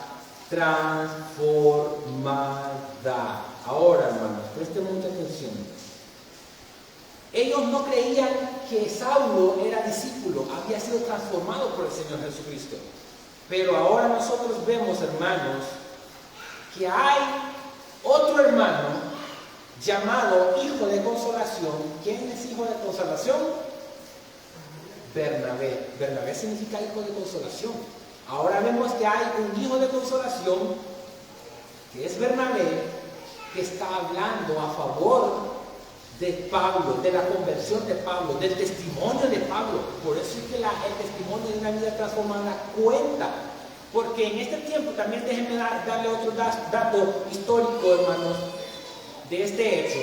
Speaker 1: transformada. Ahora, hermanos, presten mucha atención. Ellos no creían que Saulo era discípulo, había sido transformado por el Señor Jesucristo. Pero ahora nosotros vemos, hermanos, que hay otro hermano llamado hijo de consolación. ¿Quién es hijo de consolación? Bernabé. Bernabé significa hijo de consolación. Ahora vemos que hay un hijo de consolación, que es Bernabé, que está hablando a favor de Pablo, de la conversión de Pablo, del testimonio de Pablo. Por eso es que el testimonio de una vida transformada cuenta. Porque en este tiempo, también déjenme darle otro dato histórico, hermanos, de este hecho.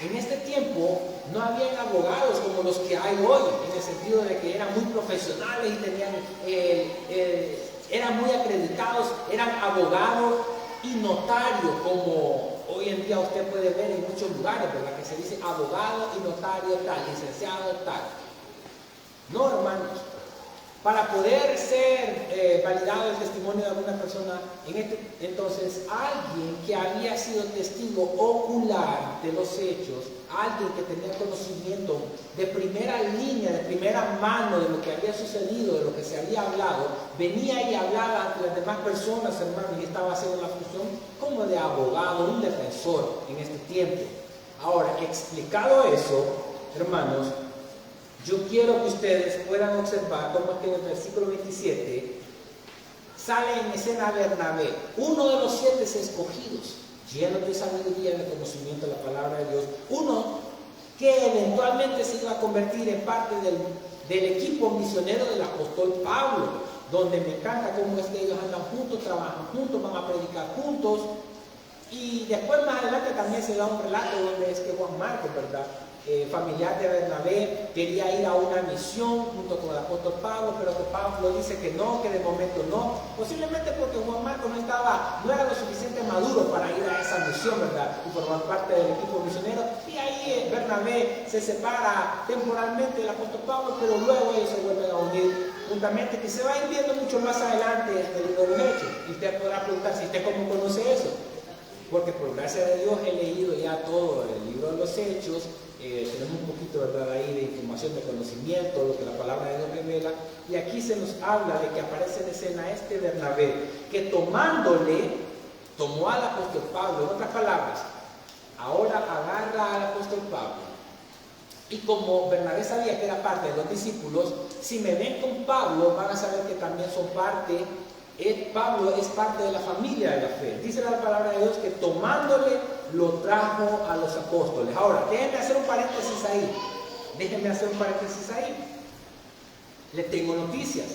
Speaker 1: En este tiempo no habían abogados como los que hay hoy, en el sentido de que eran muy profesionales y tenían, eran muy acreditados, eran abogados y notarios, como hoy en día usted puede ver en muchos lugares, ¿verdad?, que se dice abogado y notario tal, licenciado tal. No, hermanos. Para poder ser validado el testimonio de alguna persona, entonces alguien que había sido testigo ocular de los hechos, alguien que tenía conocimiento de primera línea, de primera mano de lo que había sucedido, de lo que se había hablado, venía y hablaba ante las demás personas, hermanos, y estaba haciendo la función como de abogado, un defensor en este tiempo. Ahora, explicado eso, hermanos, yo quiero que ustedes puedan observar cómo es que en el versículo 27 sale en escena Bernabé, uno de los 7 escogidos, llenos de sabiduría y de conocimiento de la palabra de Dios, uno que eventualmente se iba a convertir en parte del equipo misionero del apóstol Pablo, donde me encanta cómo es que ellos andan juntos, trabajan juntos, van a predicar juntos. Y después, más adelante, también se da un relato donde es que Juan Marcos, ¿verdad?, familiar de Bernabé, quería ir a una misión junto con el apóstol Pablo, pero que Pablo dice que no, que de momento no, posiblemente porque Juan Marcos no era lo suficiente maduro para ir a esa misión, ¿verdad?, y formar parte del equipo misionero. Y ahí Bernabé se separa temporalmente del apóstol Pablo, pero luego ellos se vuelven a unir juntamente, que se va a ir viendo mucho más adelante en el libro de los Hechos. Y usted podrá preguntar: ¿si usted cómo conoce eso? Porque por gracia de Dios he leído ya todo el libro de los Hechos. Tenemos un poquito, ¿verdad?, ahí de información, de conocimiento, lo que la palabra de Dios revela. Y aquí se nos habla de que aparece en escena este Bernabé, que tomó al apóstol Pablo. En otras palabras, ahora agarra al apóstol Pablo. Y como Bernabé sabía que era parte de los discípulos, si me ven con Pablo, van a saber que también son parte. Pablo es parte de la familia de la fe. Dice la palabra de Dios que tomándole lo trajo a los apóstoles. Ahora, déjenme hacer un paréntesis ahí. Le tengo noticias.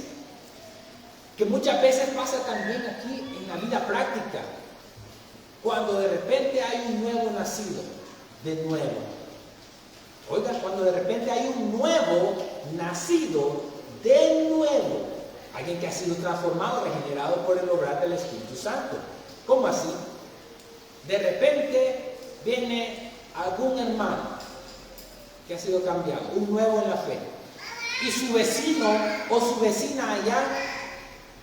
Speaker 1: Que muchas veces pasa también aquí en la vida práctica. Cuando de repente hay un nuevo nacido, de nuevo. Oiga, cuando de repente hay un nuevo nacido, de nuevo. Alguien que ha sido transformado, regenerado por el obrar del Espíritu Santo. ¿Cómo así? De repente viene algún hermano que ha sido cambiado, un nuevo en la fe. Y su vecino o su vecina allá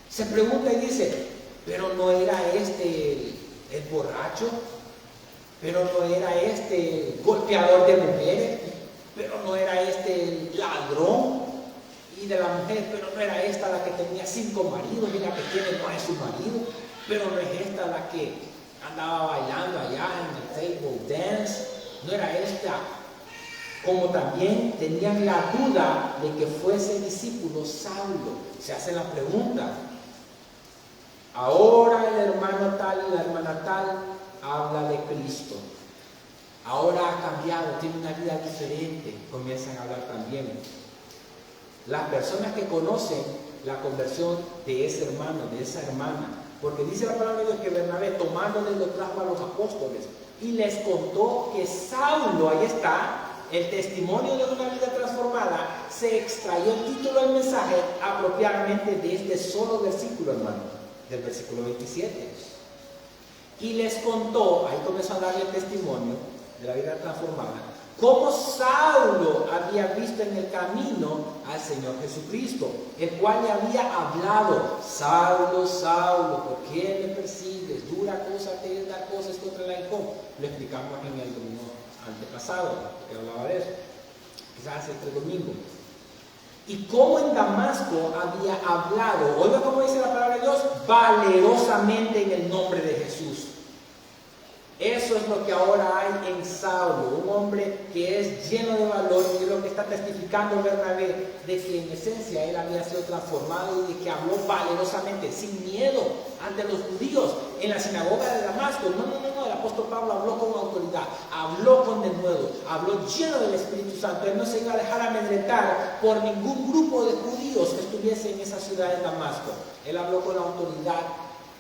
Speaker 1: se pregunta y dice, pero no era este el borracho, pero no era este el golpeador de mujeres, pero no era este el ladrón y de la mujer, pero no era esta la que tenía 5 maridos y la que tiene no es su marido, pero no es esta la que andaba bailando allá en el table dance, no era esta. Como también tenían la duda de que fuese discípulo Saulo. Se hace la pregunta. Ahora el hermano tal y la hermana tal habla de Cristo. Ahora ha cambiado, tiene una vida diferente. Comienzan a hablar también. Las personas que conocen la conversión de ese hermano, de esa hermana. Porque dice la palabra de Dios que Bernabé tomándole lo trajo a los apóstoles y les contó que Saulo, ahí está, el testimonio de una vida transformada, se extrayó el título del mensaje apropiadamente de este solo versículo, hermano, del versículo 27. Y les contó, ahí comenzó a darle el testimonio de la vida transformada, cómo Saulo había visto en el camino al Señor Jesucristo, el cual le había hablado, Saulo, Saulo, ¿por qué me persigues? Dura cosa te es dar cosas contra el aguijón. Lo explicamos en el domingo antepasado, que hablaba de eso, quizás hace 3 domingos. Y cómo en Damasco había hablado, oiga cómo dice la palabra de Dios, valerosamente en el nombre de Jesús. Eso es lo que ahora hay en Saulo, un hombre que es lleno de valor, y es lo que está testificando Bernabé, de que en esencia él había sido transformado y de que habló valerosamente, sin miedo, ante los judíos, en la sinagoga de Damasco. No, el apóstol Pablo habló con autoridad, habló con denuedo, habló lleno del Espíritu Santo. Él no se iba a dejar amedrentar por ningún grupo de judíos que estuviese en esa ciudad de Damasco. Él habló con la autoridad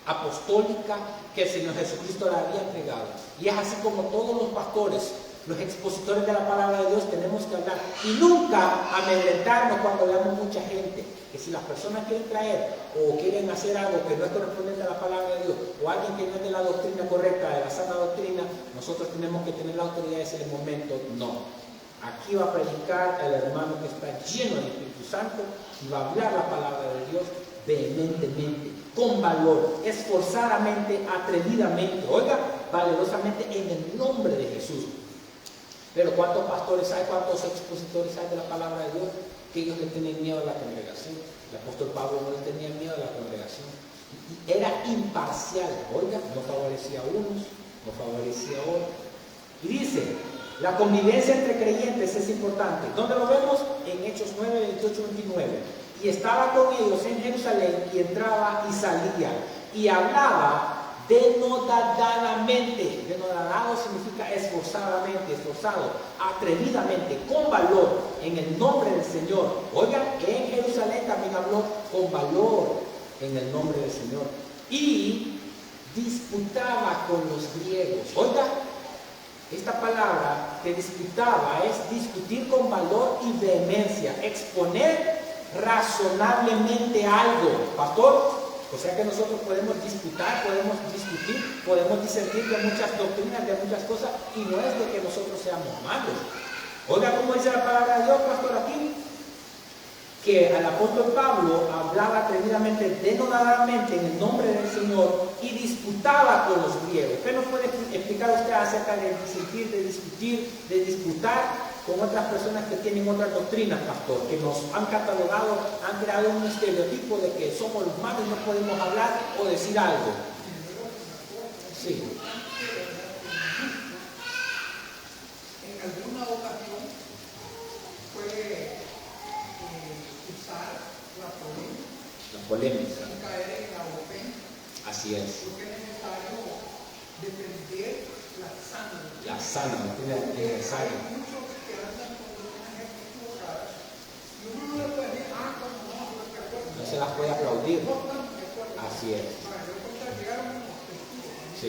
Speaker 1: apostólica que el Señor Jesucristo le había entregado. Y es así como todos los pastores, los expositores de la palabra de Dios, tenemos que hablar y nunca amedrentarnos cuando veamos mucha gente. Que si las personas quieren traer o quieren hacer algo que no es correspondiente a la palabra de Dios, o alguien que no es de la doctrina correcta, de la sana doctrina, nosotros tenemos que tener la autoridad de ese momento. No. Aquí va a predicar el hermano que está lleno del Espíritu Santo y va a hablar la palabra de Dios vehementemente, con valor, esforzadamente, atrevidamente, oiga, valerosamente en el nombre de Jesús. Pero ¿cuántos pastores hay, cuántos expositores hay de la palabra de Dios que ellos le tienen miedo a la congregación? El apóstol Pablo no le tenía miedo a la congregación. Era imparcial, oiga, no favorecía a unos, no favorecía a otros. Y dice, la convivencia entre creyentes es importante. ¿Dónde lo vemos? En Hechos 9, 28, 29. Y estaba con ellos en Jerusalén y entraba y salía y hablaba denodadamente. Denodado significa esforzadamente, esforzado, atrevidamente, con valor, en el nombre del Señor. Oigan, en Jerusalén también habló con valor en el nombre del Señor. Y disputaba con los griegos. Oiga, esta palabra que disputaba es discutir con valor y vehemencia, exponer razonablemente algo, pastor. O sea que nosotros podemos disputar, podemos discutir, podemos disentir de muchas doctrinas, de muchas cosas, y no es de que nosotros seamos malos. Oiga cómo dice la palabra de Dios, pastor, aquí, que al apóstol Pablo hablaba atrevidamente, denodadamente en el nombre del Señor y disputaba con los griegos. ¿Qué nos puede explicar usted acerca de disentir, de discutir, de disputar con otras personas que tienen otras doctrinas, pastor, que nos han catalogado, han creado un estereotipo de que somos los malos y no podemos hablar o decir algo? Sí.
Speaker 2: En alguna ocasión puede usar la polémica.
Speaker 1: La polémica.
Speaker 2: Sin caer en la ofensa.
Speaker 1: Así es.
Speaker 2: Porque es necesario defender la sana doctrina.
Speaker 1: La sana doctrina es necesaria.
Speaker 2: Hay muchos que andan con doctrinas equivocadas y uno no le puede decir, como no, porque acuerdo.
Speaker 1: No se las puede aplaudir.
Speaker 2: No estamos de acuerdo.
Speaker 1: Así es.
Speaker 2: Para yo contar, llegaron unos testigos.
Speaker 1: Sí.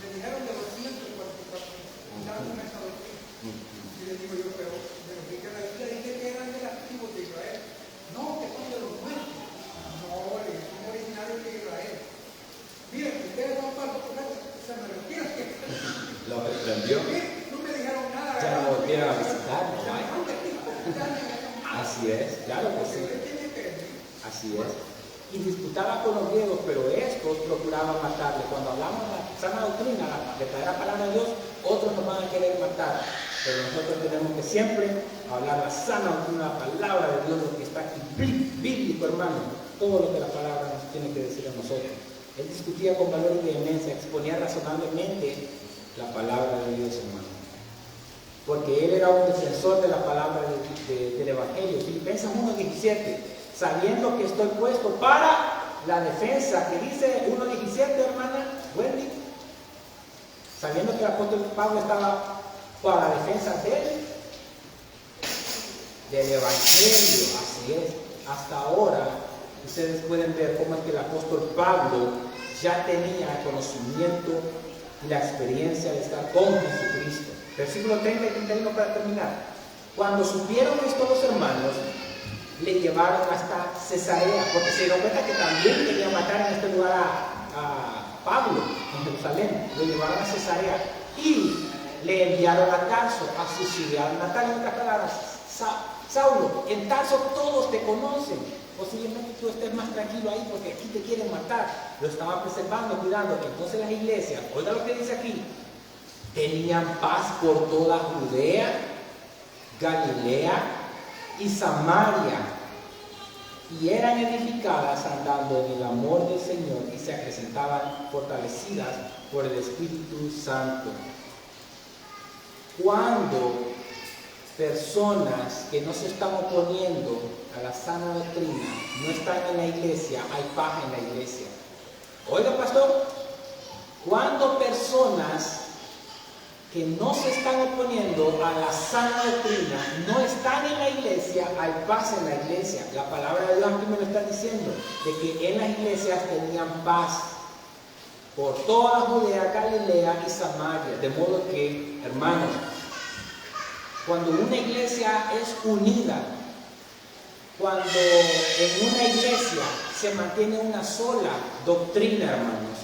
Speaker 2: Me dijeron de los 144 daban una esa doctrina. Y les digo yo, pero que la Biblia dice que eran de las tribus de Israel. No, que son de los nuestros. No, son originarios de Israel. Miren, ustedes van para los profetas, se me refiere que
Speaker 1: Lo reprendió.
Speaker 2: no me dijeron nada.
Speaker 1: Ya no volvieron a visitar, ¿no? Así es, claro que sí. Así es. Y disputaba con los griegos, pero estos procuraban matarle. Cuando hablamos de la sana doctrina, la verdadera palabra de Dios, otros nos van a querer matar. Pero nosotros tenemos que siempre hablar la sana doctrina, la palabra de Dios, lo que está aquí bíblico, hermano. Todo lo que la palabra nos tiene que decir a nosotros. Él discutía con valor y vehemencia, exponía razonablemente la palabra de Dios, hermano. Porque él era un defensor de la palabra del Evangelio. Filipenses 1:17. Sabiendo que estoy puesto para la defensa, que dice 1:17, hermana Wendy, sabiendo que el apóstol Pablo estaba para la defensa del Evangelio, así es. Hasta ahora, ustedes pueden ver cómo es que el apóstol Pablo ya tenía el conocimiento y la experiencia de estar con Jesucristo. Versículo 30 y 31 para terminar. Cuando supieron esto los hermanos, le llevaron hasta Cesarea, porque se dieron cuenta que también querían matar en este lugar a Pablo, en Jerusalén. Lo llevaron a Cesarea y le enviaron a Tarso, a su ciudad natal. En otras palabras, Saulo, en Tarso todos te conocen. Posiblemente tú estés más tranquilo ahí porque aquí te quieren matar. Lo estaban preservando, cuidando. Entonces las iglesias, oiga lo que dice aquí, tenían paz por toda Judea, Galilea y Samaria, y eran edificadas andando en el amor del Señor y se acrecentaban fortalecidas por el Espíritu Santo. Cuando personas que no se están oponiendo a la sana doctrina no están en la iglesia, hay paz en la iglesia. Oiga, pastor, cuando personas que no se están oponiendo a la sana doctrina no están en la iglesia, hay paz en la iglesia. La palabra de Dios aquí me lo está diciendo, de que en las iglesias tenían paz por toda Judea, Galilea y Samaria. De modo que, hermanos, cuando una iglesia es unida, cuando en una iglesia se mantiene una sola doctrina, hermanos,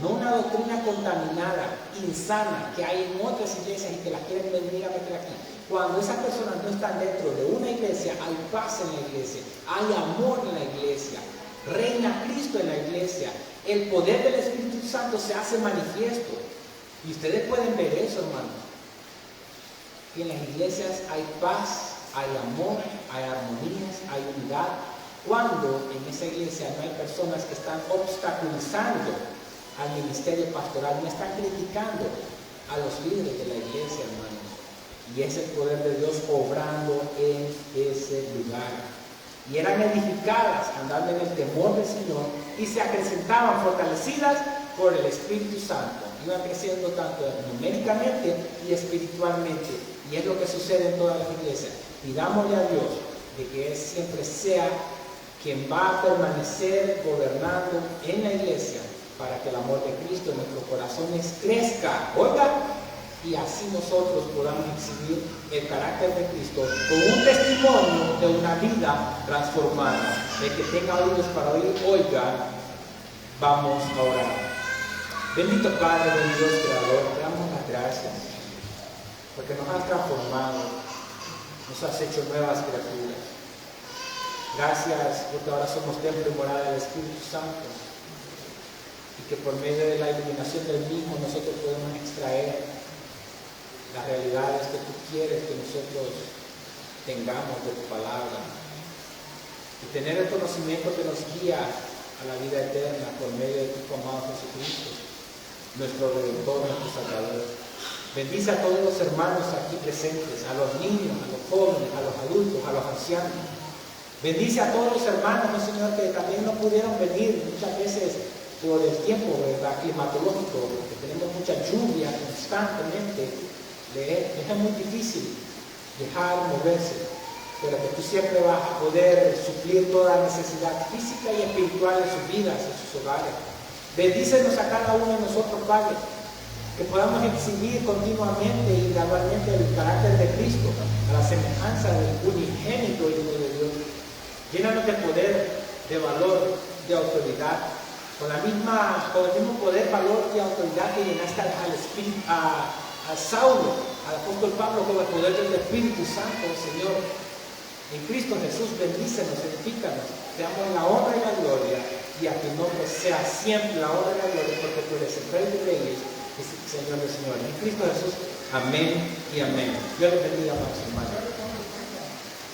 Speaker 1: no una doctrina contaminada, insana, que hay en otras iglesias y que las quieren venir a meter aquí. Cuando esas personas no están dentro de una iglesia, hay paz en la iglesia, hay amor en la iglesia, reina Cristo en la iglesia, el poder del Espíritu Santo se hace manifiesto. Y ustedes pueden ver eso, hermanos, que en las iglesias hay paz, hay amor, hay armonías, hay unidad. Cuando en esa iglesia no hay personas que están obstaculizando al ministerio pastoral, no están criticando a los líderes de la iglesia, hermanos. Y es el poder de Dios obrando en ese lugar. Y eran edificadas andando en el temor del Señor y se acrecentaban fortalecidas por el Espíritu Santo. Iban creciendo tanto numéricamente y espiritualmente. Y es lo que sucede en todas las iglesias. Pidámosle a Dios de que Él siempre sea quien va a permanecer gobernando en la iglesia, para que el amor de Cristo en nuestros corazones crezca, oiga, y así nosotros podamos exhibir el carácter de Cristo con un testimonio de una vida transformada. El que tenga oídos para oír, oiga. Vamos a orar. Bendito Padre, bendito Dios Creador, te damos las gracias porque nos has transformado, nos has hecho nuevas criaturas. Gracias porque ahora somos templo y morada del Espíritu Santo, y que por medio de la iluminación del mismo nosotros podemos extraer las realidades que tú quieres que nosotros tengamos de tu palabra, y tener el conocimiento que nos guía a la vida eterna por medio de tu amado Jesucristo, nuestro Redentor, nuestro Salvador. Bendice a todos los hermanos aquí presentes, a los niños, a los jóvenes, a los adultos, a los ancianos. Bendice a todos los hermanos, ¿no, Señor?, que también no pudieron venir muchas veces por el tiempo, ¿verdad?, climatológico, porque tenemos mucha lluvia constantemente. Les es muy difícil dejar moverse, pero que tú siempre vas a poder suplir toda necesidad física y espiritual en sus vidas, en sus hogares. Bendícenos a cada uno de nosotros, Padre, que podamos exhibir continuamente y gradualmente el carácter de Cristo, a la semejanza del unigénito Hijo de Dios. Llénanos de poder, de valor, de autoridad, con el mismo poder, valor y autoridad que llenaste a Saulo, al apóstol Pablo, con el poder del Espíritu Santo, Señor. En Cristo Jesús, bendícenos, edifícanos, te damos la honra y la gloria, y a tu nombre sea siempre la honra y la gloria, porque tú eres el Rey de Reyes, y Señor de Señores. En Cristo Jesús, amén y amén. Dios les bendiga, amados hermanos.